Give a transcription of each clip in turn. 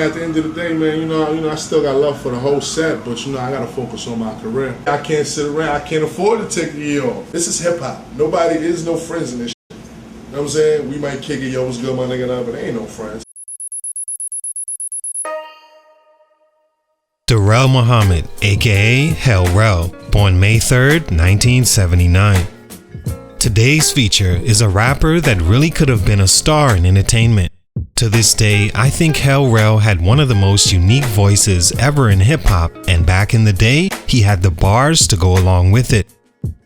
At the end of the day, man, you know, I still got love for the whole set, but you know, I gotta focus on my career. I can't sit around. I can't afford to take a year off. This is hip hop. There's no friends in this shit. You know what I'm saying? We might kick it, yo, what's good, my nigga, now, but there ain't no friends. Rell Muhammad, aka Rell, born May 3rd, 1979. Today's feature is a rapper that really could have been a star in entertainment. To this day, I think Rell had one of the most unique voices ever in hip-hop, and back in the day, he had the bars to go along with it.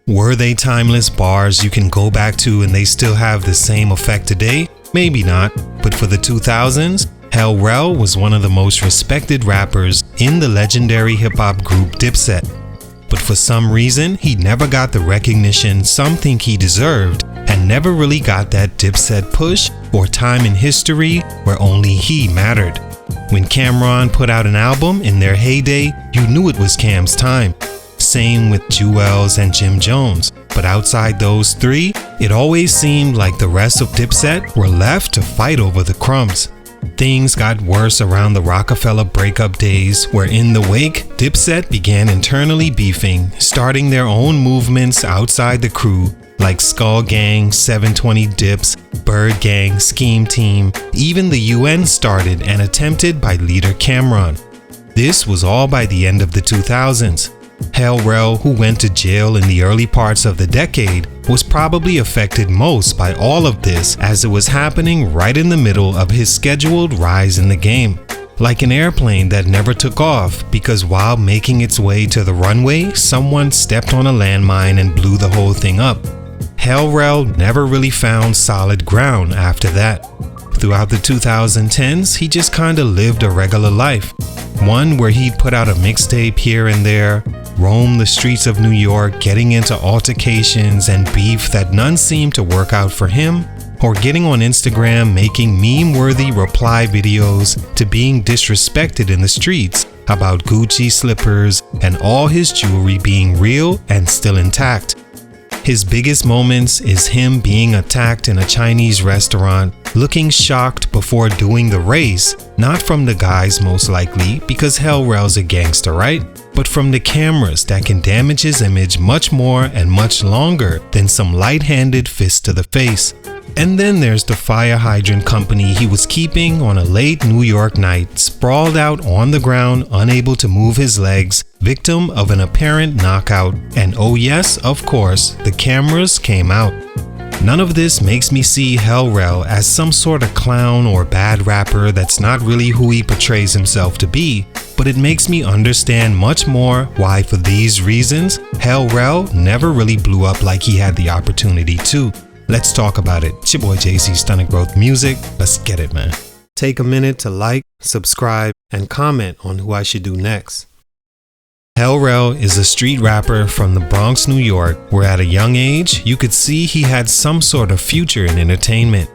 Were they timeless bars you can go back to and they still have the same effect today? Maybe not, but for the 2000s, Rell was one of the most respected rappers in the legendary hip-hop group Dipset. But for some reason, he never got the recognition some think he deserved, and never really got that Dipset push or time in history where only he mattered. When Cameron put out an album in their heyday, you knew it was Cam's time. Same with Jewels and Jim Jones. But outside those three, it always seemed like the rest of Dipset were left to fight over the crumbs. Things got worse around the Rockefeller breakup days, where in the wake, Dipset began internally beefing, starting their own movements outside the crew, like Skull Gang, 720 Dips, Bird Gang, Scheme Team. Even the UN started and attempted by leader Cameron. This was all by the end of the 2000s. Rell, who went to jail in the early parts of the decade, was probably affected most by all of this, as it was happening right in the middle of his scheduled rise in the game. Like an airplane that never took off because while making its way to the runway, someone stepped on a landmine and blew the whole thing up. Rell never really found solid ground after that. Throughout the 2010s, he just kinda lived a regular life. One where he'd put out a mixtape here and there, roam the streets of New York getting into altercations and beef that none seemed to work out for him, or getting on Instagram making meme-worthy reply videos to being disrespected in the streets about Gucci slippers and all his jewelry being real and still intact. His biggest moments is him being attacked in a Chinese restaurant, looking shocked before doing the race, not from the guys most likely, because Rell's a gangster, right? But from the cameras that can damage his image much more and much longer than some light-handed fist to the face. And then there's the fire hydrant company he was keeping on a late New York night, sprawled out on the ground, unable to move his legs, victim of an apparent knockout. And oh yes, of course, the cameras came out. None of this makes me see Rell as some sort of clown or bad rapper that's not really who he portrays himself to be, but it makes me understand much more why, for these reasons, Rell never really blew up like he had the opportunity to. Let's talk about it. It's your boy JC, Stunted Growth Music. Let's get it, man. Take a minute to like, subscribe, and comment on who I should do next. Rell is a street rapper from the Bronx, New York, where at a young age, you could see he had some sort of future in entertainment.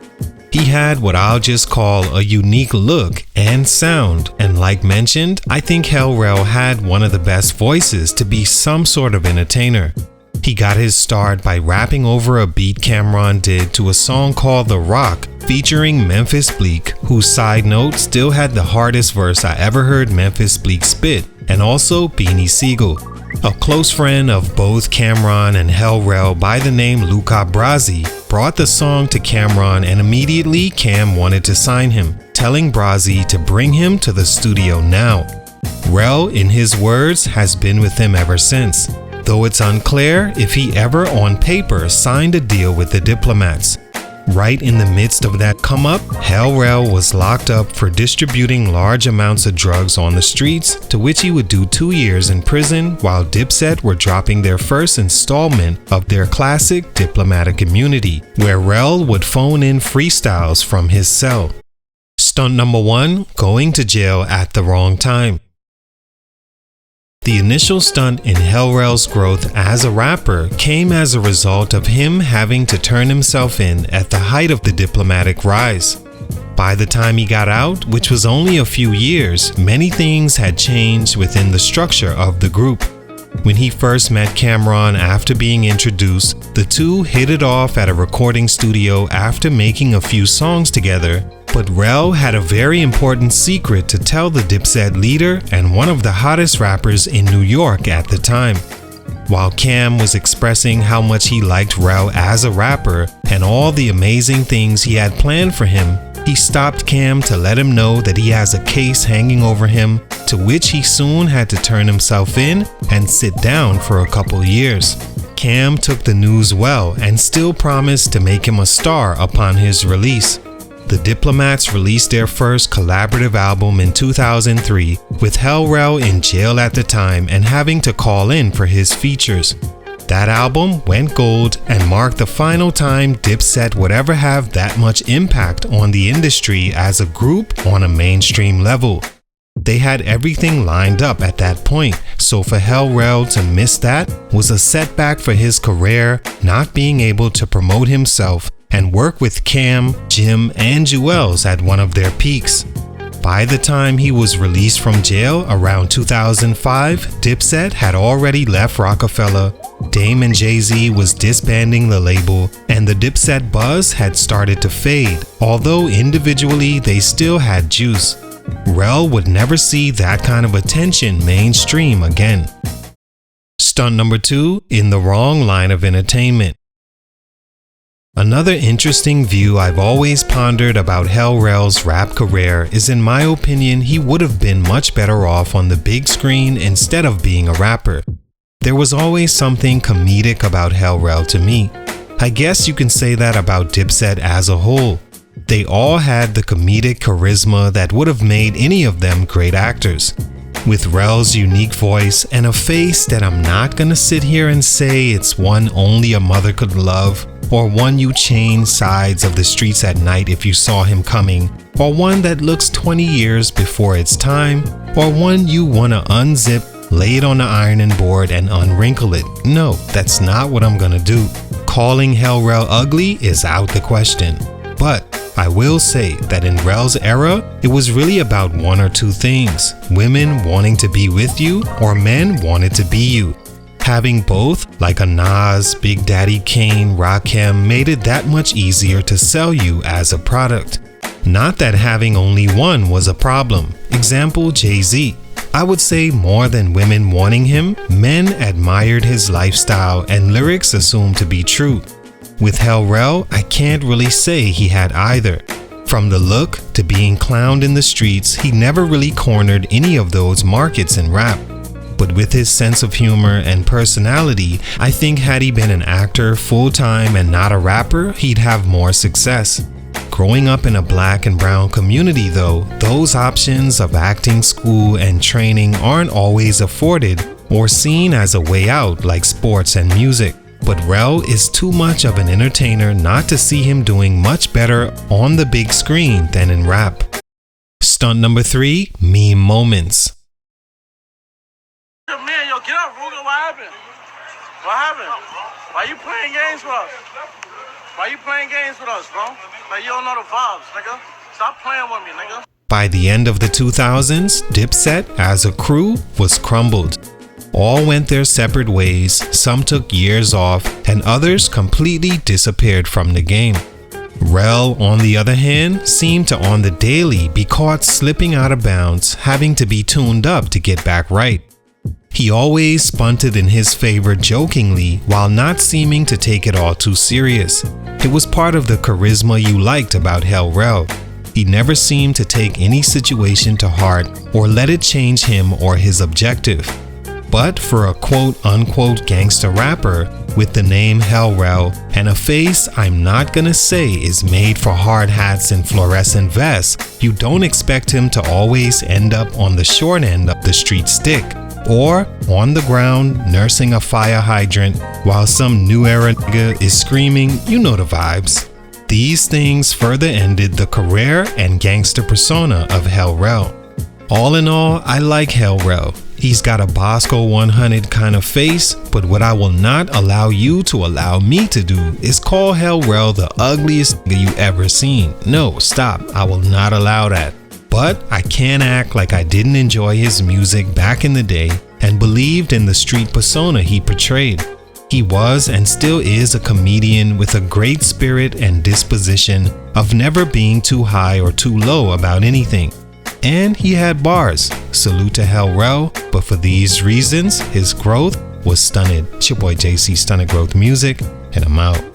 He had what I'll just call a unique look and sound, and like mentioned, I think Rell had one of the best voices to be some sort of entertainer. He got his start by rapping over a beat Cameron did to a song called The Rock, featuring Memphis Bleek, whose side note still had the hardest verse I ever heard Memphis Bleek spit, and also Beanie Siegel. A close friend of both Cameron and Rell by the name Luca Brasi brought the song to Cameron, and immediately Cam wanted to sign him, telling Brasi to bring him to the studio now. Rell, in his words, has been with him ever since, though it's unclear if he ever on paper signed a deal with the Diplomats. Right in the midst of that come up, Rell was locked up for distributing large amounts of drugs on the streets, to which he would do 2 years in prison while Dipset were dropping their first installment of their classic Diplomatic Immunity, where Rell would phone in freestyles from his cell. Stunt number 1, going to jail at the wrong time. The initial stunt in Rell's growth as a rapper came as a result of him having to turn himself in at the height of the Diplomatic rise. By the time he got out, which was only a few years, many things had changed within the structure of the group. When he first met Cameron after being introduced, the two hit it off at a recording studio after making a few songs together, but Rell had a very important secret to tell the Dipset leader and one of the hottest rappers in New York at the time. While Cam was expressing how much he liked Rell as a rapper and all the amazing things he had planned for him, he stopped Cam to let him know that he has a case hanging over him, to which he soon had to turn himself in and sit down for a couple years. Cam took the news well and still promised to make him a star upon his release. The Diplomats released their first collaborative album in 2003, with Rell in jail at the time and having to call in for his features. That album went gold and marked the final time Dipset would ever have that much impact on the industry as a group on a mainstream level. They had everything lined up at that point, so for Rell to miss that was a setback for his career, not being able to promote himself and work with Cam, Jim, and Juelz at one of their peaks. By the time he was released from jail around 2005, Dipset had already left Rockefeller, Dame and Jay-Z was disbanding the label, and the Dipset buzz had started to fade, although individually they still had juice. Rell would never see that kind of attention mainstream again. Stunt number 2, in the wrong line of entertainment. Another interesting view I've always pondered about Rell's rap career is, in my opinion, he would have been much better off on the big screen instead of being a rapper. There was always something comedic about Rell to me. I guess you can say that about Dipset as a whole. They all had the comedic charisma that would have made any of them great actors. With Rell's unique voice and a face that I'm not gonna sit here and say it's one only a mother could love, or one you change sides of the streets at night if you saw him coming, or one that looks 20 years before its time, or one you wanna unzip, lay it on the ironing board and unwrinkle it. No, that's not what I'm gonna do. Calling Rell ugly is out the question. But I will say that in Rell's era, it was really about one or two things: women wanting to be with you, or men wanted to be you. Having both, like a Nas, Big Daddy Kane, Rakim, made it that much easier to sell you as a product. Not that having only one was a problem. Example, Jay-Z. I would say more than women wanting him, men admired his lifestyle and lyrics assumed to be true. With Rell, I can't really say he had either. From the look to being clowned in the streets, he never really cornered any of those markets in rap. But with his sense of humor and personality, I think had he been an actor full-time and not a rapper, he'd have more success. Growing up in a black and brown community though, those options of acting school and training aren't always afforded or seen as a way out like sports and music. But Rell is too much of an entertainer not to see him doing much better on the big screen than in rap. Stunt number 3, meme moments. Man, yo, get up, Ruger. What happened? What happened? Why you playing games with us? Why you playing games with us, bro? Like, you don't know the vibes, nigga. Stop playing with me, nigga. By the end of the 2000s, Dipset as a crew was crumbled. All went their separate ways, some took years off, and others completely disappeared from the game. Rell, on the other hand, seemed to on the daily be caught slipping out of bounds, having to be tuned up to get back right. He always stunted in his favor jokingly while not seeming to take it all too serious. It was part of the charisma you liked about Rell. He never seemed to take any situation to heart or let it change him or his objective. But for a quote-unquote gangster rapper with the name Rell and a face I'm not gonna say is made for hard hats and fluorescent vests, you don't expect him to always end up on the short end of the street stick, or on the ground nursing a fire hydrant while some new era nigga is screaming, you know the vibes. These things further ended the career and gangster persona of Rell. All in all, I like Rell. He's got a Bosco 100 kind of face, but what I will not allow you to allow me to do is call Rell the ugliest nigga you ever seen. No, stop. I will not allow that. But I can't act like I didn't enjoy his music back in the day, and believed in the street persona he portrayed. He was and still is a comedian with a great spirit and disposition of never being too high or too low about anything. And he had bars. Salute to Rell, but for these reasons, his growth was stunted. It's your boy JC, Stunted Growth Music, and I'm out.